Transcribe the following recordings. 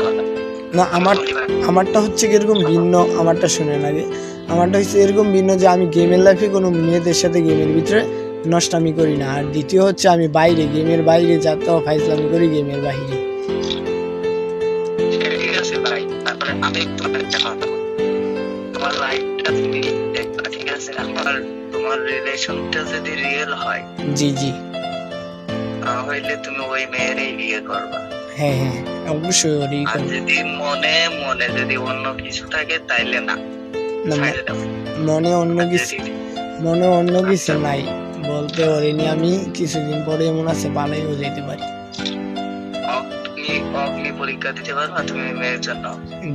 আলাদা। না আমারটা হচ্ছে কিরকম ভিন্ন, আমারটা শুনেন আগে। আমারটা হচ্ছে এরকম ভিন্ন যে আমি গেমের লাইফে কোনো মেয়েদের সাথে গেমের ভিতরে নষ্টামি করি না। আর দ্বিতীয় হচ্ছে আমি বাইরে গেমের বাইরে যাতে ফাইজলামি করি গেমের বাইরে। ঠিক আছে ভাই, তারপরে আমি তোমার একটা কথা বলি। তোমার লাইফটা তুমি দেখবা, ঠিক আছে? তোমার রিলেশনটা যদি রিয়েল হয়, জি জি, তাহলে তুমি ওই মেয়েরই বিয়ে করবা। হ্যাঁ হ্যাঁ, অবশ্যই ওরই আর করবো। যদি মনে মনে যদি অন্য কিছু থাকে তাইলে না, না, ছাইড়ে দাও। মনে অন্য কিছু নাই বলতে ওরিনি আমি কিছুদিন পরে এমন আছে পালাইও যেতে পারি। অগ্নি পরীক্ষা দিতে পারবা তুমি মেয়ের জন্য?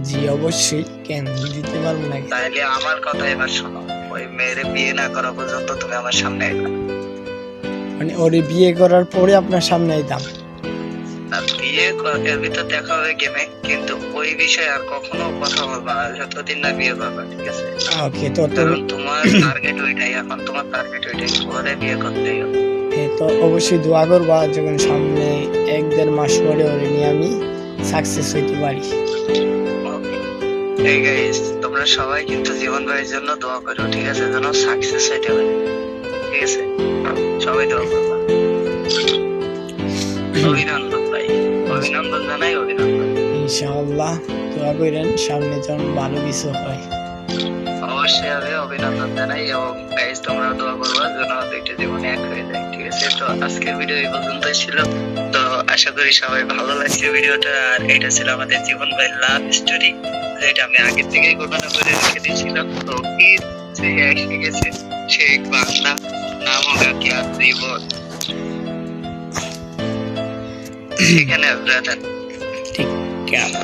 জি অবশ্যই, কেন দিতে পারবো না? তাইলে আমার কথা এবার শোনো, ওই মেয়েরে বিয়ে না করা পর্যন্ত তুমি আমার সামনে এলে, মানে ওরে বিয়ে করার পরে আপনার সামনে আইতাম? বিয়ে এর ভিতর দেখা হবে গেমে, কিন্তু ওই বিষয়ে আর কখনো কথা বলবা না যতদিন না বিয়ে করবা, ঠিক আছে? ওকে, তো কারণ তোমার টার্গেট ওইটাই, এখন তোমার টার্গেট ওইটাই, ওরে বিয়ে করতেই হবে। তো অবশ্যই দোয়া করবা যখন সামনে 1-1.5 মাস পরে ওরে নিয়ে আমি সাকসেস হইতে পারি। এই গাইস, তোমরা সবাই কিন্তু জীবন ভাইয়ের জন্য দোয়া করো, ঠিক আছে? যেন সাকসেস হইতে পারে, ঠিক আছে? সবাই দোয়া করবা। অভিনন্দন ভাই, অভিনন্দন জানাই, অভিনন্দন। ইনশাআল্লাহ দোয়া করেন সামনে যেন ভালো কিছু হয়। অবশ্যই হবে, অভিনন্দন জানাই। এবং গাইস তোমরা দোয়া করবা যেন দুইটা জীবন এক হয়ে যায়, ঠিক আছে? তো আজকের ভিডিও এই পর্যন্তই ছিল। তো আশা করি সবাই ভালো লাগছে ভিডিওটা। আর এটা ছিল আমাদের জীবন ভাই লাভ স্টোরি, যেটা আমি আগে থেকেই ঘটনা করে রেখে দিয়েছিলাম। তো ঈদ যে এসে গেছে, শেখ বাংলা নাম হোগা क्या জীবন, সেখানে ব্রাদার ঠিক আছে।